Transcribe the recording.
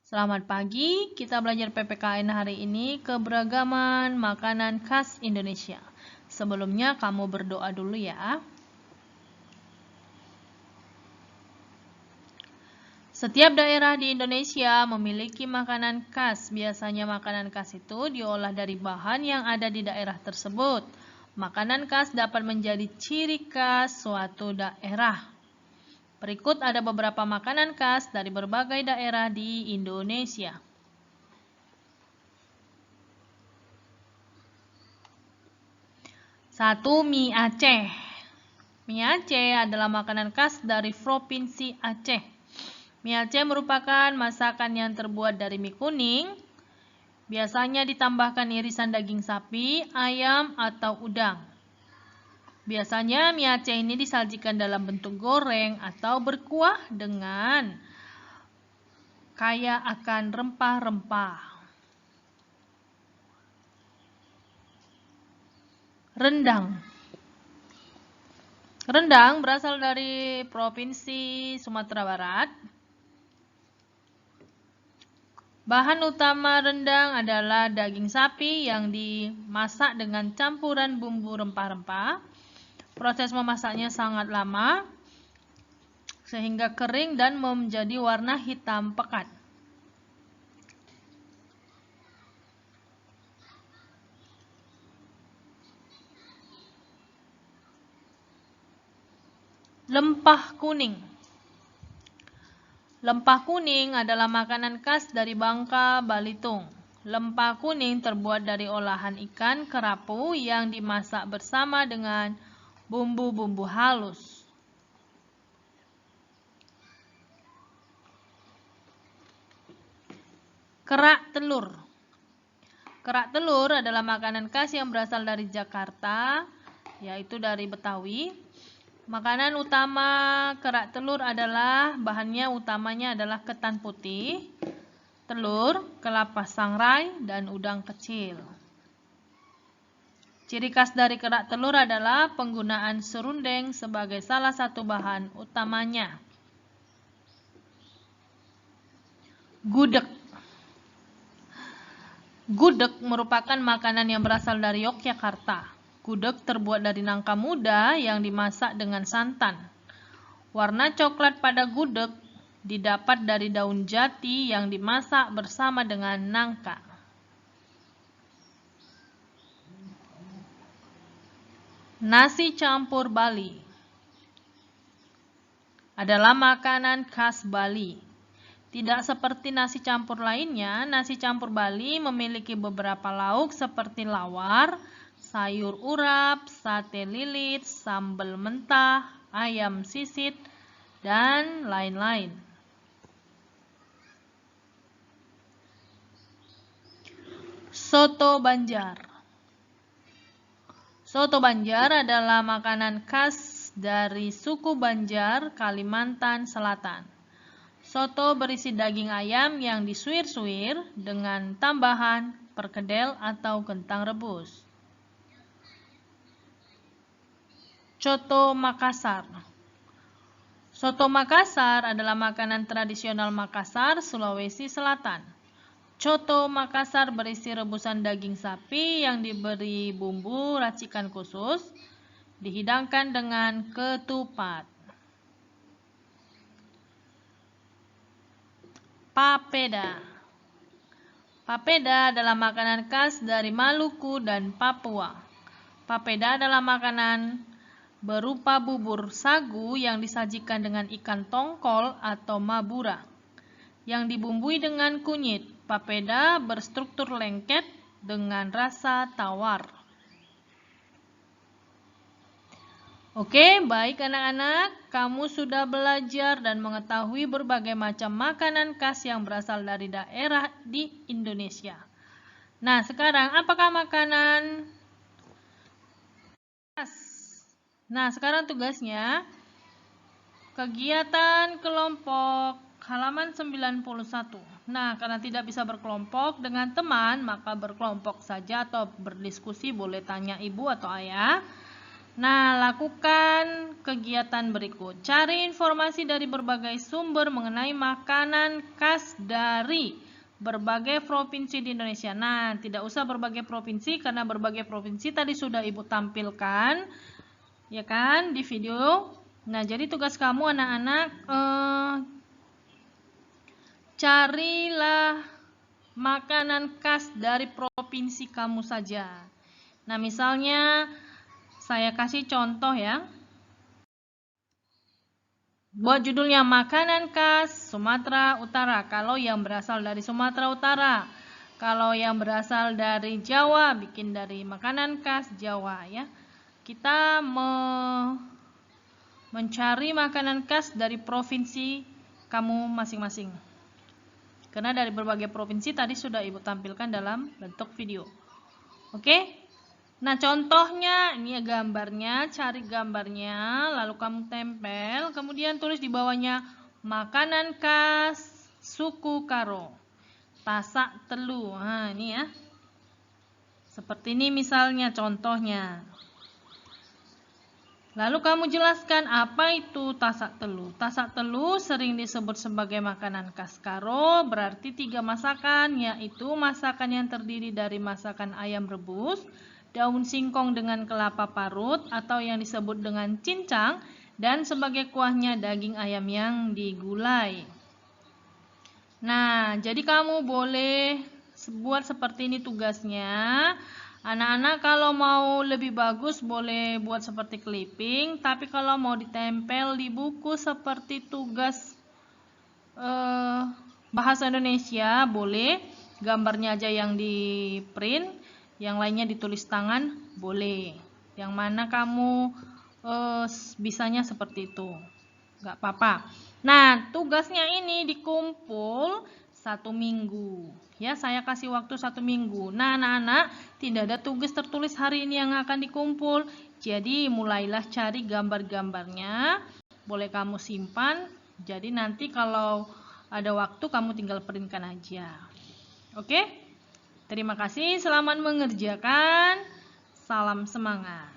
Selamat pagi, kita belajar PPKN hari ini keberagaman makanan khas Indonesia. Sebelumnya kamu berdoa dulu ya. Setiap daerah di Indonesia memiliki makanan khas. Biasanya makanan khas itu diolah dari bahan yang ada di daerah tersebut. Makanan khas dapat menjadi ciri khas suatu daerah. Berikut ada beberapa makanan khas dari berbagai daerah di Indonesia. 1. Mie Aceh. Mie Aceh adalah makanan khas dari Provinsi Aceh. Mie Aceh merupakan masakan yang terbuat dari mie kuning. Biasanya ditambahkan irisan daging sapi, ayam, atau udang. Biasanya mie Aceh ini disajikan dalam bentuk goreng atau berkuah dengan kaya akan rempah-rempah. Rendang. Rendang berasal dari Provinsi Sumatera Barat. Bahan utama rendang adalah daging sapi yang dimasak dengan campuran bumbu rempah-rempah. Proses memasaknya sangat lama, sehingga kering dan menjadi warna hitam pekat. Lempah kuning. Lempah kuning adalah makanan khas dari Bangka Belitung. Lempah kuning terbuat dari olahan ikan kerapu yang dimasak bersama dengan bumbu-bumbu halus. Kerak telur. Kerak telur adalah makanan khas yang berasal dari Jakarta, yaitu dari Betawi. Makanan utama kerak telur adalah bahannya utamanya adalah ketan putih, telur, kelapa sangrai, dan udang kecil. Ciri khas dari kerak telur adalah penggunaan serundeng sebagai salah satu bahan utamanya. Gudeg. Gudeg merupakan makanan yang berasal dari Yogyakarta. Gudeg terbuat dari nangka muda yang dimasak dengan santan. Warna coklat pada gudeg didapat dari daun jati yang dimasak bersama dengan nangka. Nasi campur Bali adalah makanan khas Bali. Tidak seperti nasi campur lainnya, nasi campur Bali memiliki beberapa lauk seperti lawar, sayur urap, sate lilit, sambal mentah, ayam sisit, dan lain-lain. Soto Banjar. Soto Banjar adalah makanan khas dari suku Banjar, Kalimantan Selatan. Soto berisi daging ayam yang disuir-suir dengan tambahan perkedel atau kentang rebus. Coto Makassar. Soto Makassar adalah makanan tradisional Makassar, Sulawesi Selatan. Coto Makassar berisi rebusan daging sapi yang diberi bumbu racikan khusus, dihidangkan dengan ketupat. Papeda. Papeda adalah makanan khas dari Maluku dan Papua. Papeda adalah makanan berupa bubur sagu yang disajikan dengan ikan tongkol atau mabura yang dibumbui dengan kunyit. Papeda berstruktur lengket dengan rasa tawar. Oke, baik anak-anak, kamu sudah belajar dan mengetahui berbagai macam makanan khas yang berasal dari daerah di Indonesia. Nah, sekarang apakah makanan khas? Nah, sekarang tugasnya kegiatan kelompok halaman 91. Nah, karena tidak bisa berkelompok dengan teman, maka berkelompok saja atau berdiskusi, boleh tanya ibu atau ayah. Nah, lakukan kegiatan berikut. Cari informasi dari berbagai sumber mengenai makanan khas dari berbagai provinsi di Indonesia. Nah, tidak usah berbagai provinsi karena berbagai provinsi tadi sudah Ibu tampilkan, ya kan, di video. Nah, jadi tugas kamu anak-anak carilah makanan khas dari provinsi kamu saja. Nah, misalnya saya kasih contoh ya. Buat judulnya makanan khas Sumatera Utara. Kalau yang berasal dari Sumatera Utara. Kalau yang berasal dari Jawa, bikin dari makanan khas Jawa ya. Kita mencari makanan khas dari provinsi kamu masing-masing. Karena dari berbagai provinsi tadi sudah Ibu tampilkan dalam bentuk video. Oke? Nah, contohnya ini ya gambarnya, cari gambarnya, lalu kamu tempel, kemudian tulis di bawahnya makanan khas suku Karo. Tasak telu. Nah, ini ya. Seperti ini misalnya contohnya. Lalu kamu jelaskan apa itu tasak telu. Tasak telu sering disebut sebagai makanan khas Karo, berarti 3 masakan, yaitu masakan yang terdiri dari masakan ayam rebus, daun singkong dengan kelapa parut atau yang disebut dengan cincang, dan sebagai kuahnya daging ayam yang digulai. Nah, jadi kamu boleh buat seperti ini tugasnya. Anak-anak kalau mau lebih bagus boleh buat seperti clipping, tapi kalau mau ditempel di buku seperti tugas bahasa Indonesia boleh, gambarnya aja yang di print, yang lainnya ditulis tangan boleh. Yang mana kamu bisanya seperti itu, nggak apa-apa. Nah, tugasnya ini dikumpul 1 minggu. Ya, saya kasih waktu 1 minggu. Nah, anak-anak, tidak ada tugas tertulis hari ini yang akan dikumpul. Jadi, mulailah cari gambar-gambarnya. Boleh kamu simpan. Jadi, nanti kalau ada waktu, kamu tinggal printkan aja. Oke? Terima kasih. Selamat mengerjakan. Salam semangat.